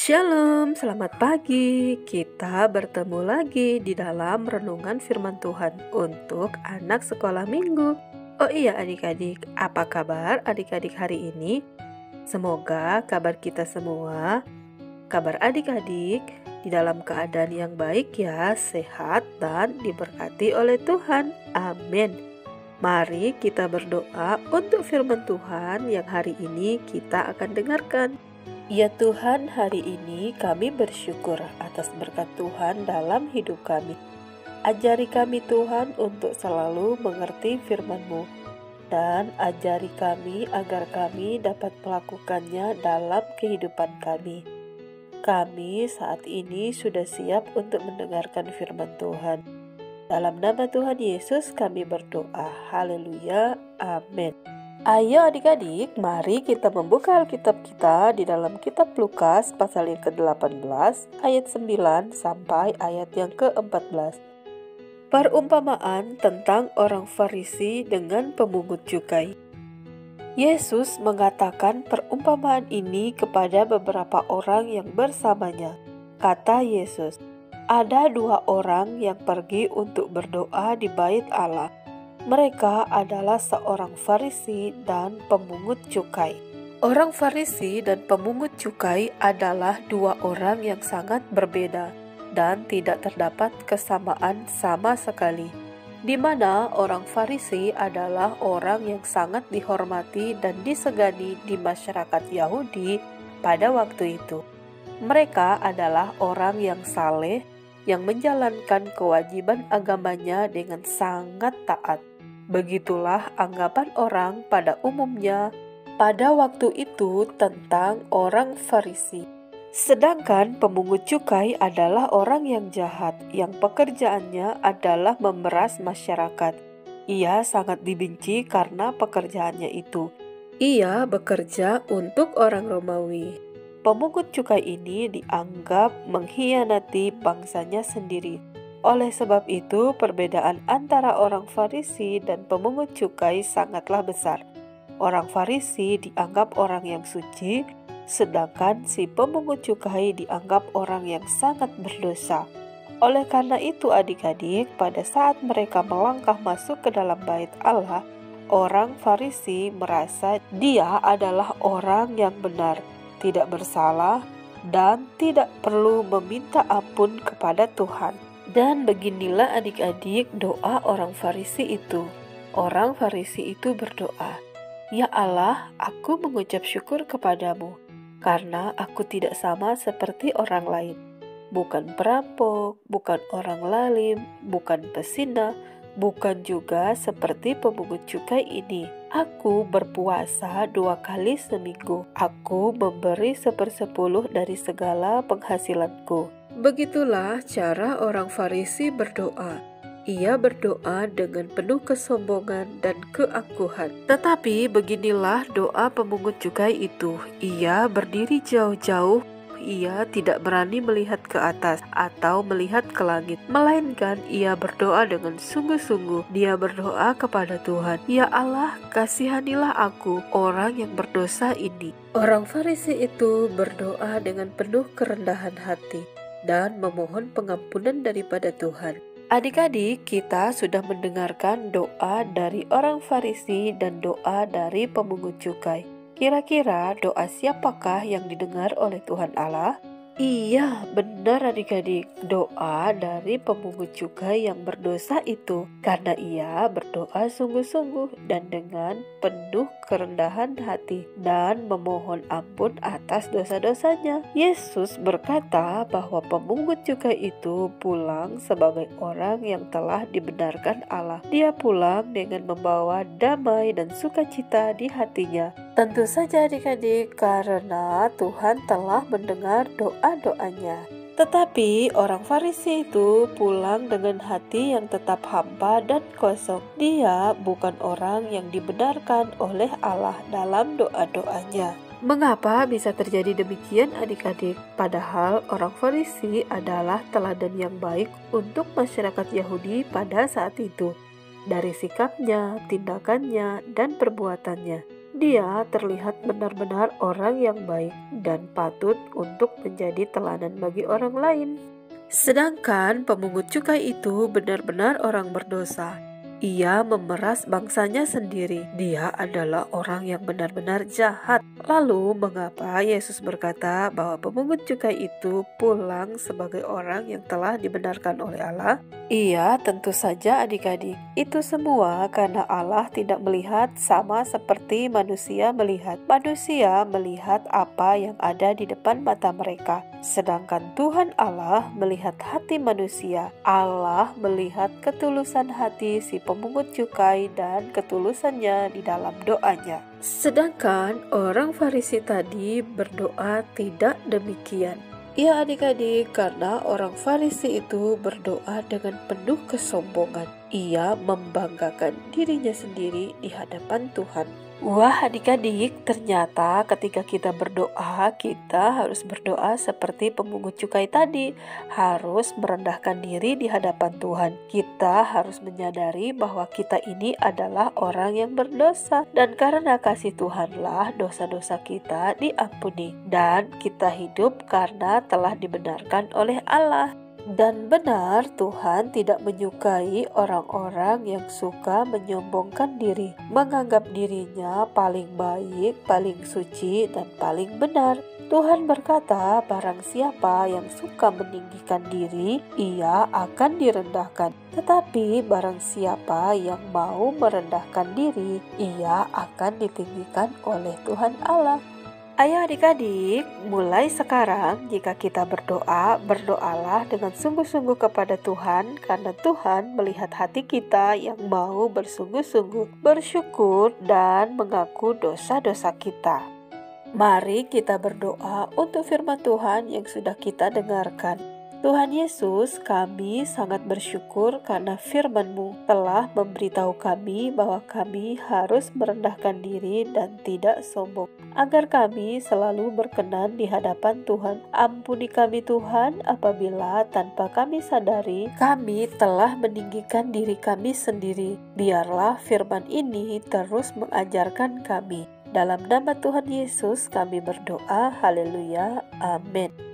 Shalom, selamat pagi. Kita bertemu lagi di dalam renungan firman Tuhan untuk anak sekolah minggu. Oh iya adik-adik, apa kabar adik-adik hari ini? Semoga kabar kita semua, kabar adik-adik di dalam keadaan yang baik ya, sehat dan diberkati oleh Tuhan. Amin. Mari kita berdoa untuk firman Tuhan yang hari ini kita akan dengarkan. Ya Tuhan, hari ini kami bersyukur atas berkat Tuhan dalam hidup kami. Ajari kami Tuhan untuk selalu mengerti firman-Mu, dan ajari kami agar kami dapat melakukannya dalam kehidupan kami. Kami saat ini sudah siap untuk mendengarkan firman Tuhan. Dalam nama Tuhan Yesus kami berdoa. Haleluya. Amin. Ayo adik-adik, mari kita membuka Alkitab kita di dalam kitab Lukas pasal yang ke-18 ayat 9 sampai ayat yang ke-14. Perumpamaan tentang orang Farisi dengan pemungut cukai. Yesus mengatakan perumpamaan ini kepada beberapa orang yang bersamanya. Kata Yesus, ada dua orang yang pergi untuk berdoa di bait Allah. Mereka adalah seorang Farisi dan pemungut cukai. Orang Farisi dan pemungut cukai adalah dua orang yang sangat berbeda dan tidak terdapat kesamaan sama sekali. Di mana orang Farisi adalah orang yang sangat dihormati dan disegani di masyarakat Yahudi pada waktu itu. Mereka adalah orang yang saleh, yang menjalankan kewajiban agamanya dengan sangat taat. Begitulah anggapan orang pada umumnya pada waktu itu tentang orang Farisi. Sedangkan pemungut cukai adalah orang yang jahat, yang pekerjaannya adalah memeras masyarakat. Ia sangat dibenci karena pekerjaannya itu. Ia bekerja untuk orang Romawi. Pemungut cukai ini dianggap mengkhianati bangsanya sendiri. Oleh sebab itu, perbedaan antara orang Farisi dan pemungut cukai sangatlah besar. Orang Farisi dianggap orang yang suci, sedangkan si pemungut cukai dianggap orang yang sangat berdosa. Oleh karena itu adik-adik, pada saat mereka melangkah masuk ke dalam bait Allah, orang Farisi merasa dia adalah orang yang benar, tidak bersalah, dan tidak perlu meminta ampun kepada Tuhan. Dan beginilah adik-adik doa orang Farisi itu. Orang Farisi itu berdoa, "Ya Allah, aku mengucap syukur kepadamu, karena aku tidak sama seperti orang lain. Bukan perampok, bukan orang lalim, bukan pesina, bukan juga seperti pemungut cukai ini. Aku berpuasa 2 kali seminggu. Aku memberi 1/10 dari segala penghasilanku." Begitulah cara orang Farisi berdoa. Ia berdoa dengan penuh kesombongan dan keangkuhan. Tetapi beginilah doa pemungut cukai itu. Ia berdiri jauh-jauh. Ia tidak berani melihat ke atas atau melihat ke langit, melainkan ia berdoa dengan sungguh-sungguh. Dia berdoa kepada Tuhan, "Ya Allah, kasihanilah aku, orang yang berdosa ini." Orang Farisi itu berdoa dengan penuh kerendahan hati dan memohon pengampunan daripada Tuhan. Adik-adik, kita sudah mendengarkan doa dari orang Farisi dan doa dari pemungut cukai. Kira-kira doa siapakah yang didengar oleh Tuhan Allah? Iya, benar adik-adik, doa dari pemungut cukai yang berdosa itu, karena ia berdoa sungguh-sungguh dan dengan penuh kerendahan hati dan memohon ampun atas dosa-dosanya. Yesus berkata bahwa pemungut cukai itu pulang sebagai orang yang telah dibenarkan Allah. Dia pulang dengan membawa damai dan sukacita di hatinya. Tentu saja adik-adik, karena Tuhan telah mendengar doa-doanya. Tetapi orang Farisi itu pulang dengan hati yang tetap hampa dan kosong. Dia bukan orang yang dibenarkan oleh Allah dalam doa-doanya. Mengapa bisa terjadi demikian adik-adik? Padahal orang Farisi adalah teladan yang baik untuk masyarakat Yahudi pada saat itu. Dari sikapnya, tindakannya, dan perbuatannya. Dia terlihat benar-benar orang yang baik dan patut untuk menjadi teladan bagi orang lain. Sedangkan pemungut cukai itu benar-benar orang berdosa. Ia memeras bangsanya sendiri. Dia adalah orang yang benar-benar jahat. Lalu mengapa Yesus berkata bahwa pemungut cukai itu pulang sebagai orang yang telah dibenarkan oleh Allah? Iya, tentu saja adik-adik. Itu semua karena Allah tidak melihat sama seperti manusia melihat. Manusia melihat apa yang ada di depan mata mereka. Sedangkan Tuhan Allah melihat hati manusia. Allah melihat ketulusan hati si pemungut cukai dan ketulusannya di dalam doanya. Sedangkan orang Farisi tadi berdoa tidak demikian. Ya adik-adik, karena orang Farisi itu berdoa dengan penuh kesombongan. Ia membanggakan dirinya sendiri di hadapan Tuhan. Wah adik-adik, ternyata ketika kita berdoa, kita harus berdoa seperti pemungut cukai tadi. Harus merendahkan diri di hadapan Tuhan. Kita harus menyadari bahwa kita ini adalah orang yang berdosa. Dan karena kasih Tuhanlah dosa-dosa kita diampuni. Dan kita hidup karena telah dibenarkan oleh Allah. Dan benar, Tuhan tidak menyukai orang-orang yang suka menyombongkan diri, menganggap dirinya paling baik, paling suci, dan paling benar. Tuhan berkata, barang siapa yang suka meninggikan diri, ia akan direndahkan. Tetapi barang siapa yang mau merendahkan diri, ia akan ditinggikan oleh Tuhan Allah. Ayo adik-adik, mulai sekarang jika kita berdoa, berdoalah dengan sungguh-sungguh kepada Tuhan karena Tuhan melihat hati kita yang mau bersungguh-sungguh, bersyukur dan mengaku dosa-dosa kita. Mari kita berdoa untuk firman Tuhan yang sudah kita dengarkan. Tuhan Yesus, kami sangat bersyukur karena firman-Mu telah memberitahu kami bahwa kami harus merendahkan diri dan tidak sombong, agar kami selalu berkenan di hadapan Tuhan. Ampuni kami Tuhan apabila tanpa kami sadari, kami telah meninggikan diri kami sendiri. Biarlah firman ini terus mengajarkan kami. Dalam nama Tuhan Yesus kami berdoa, haleluya, amin.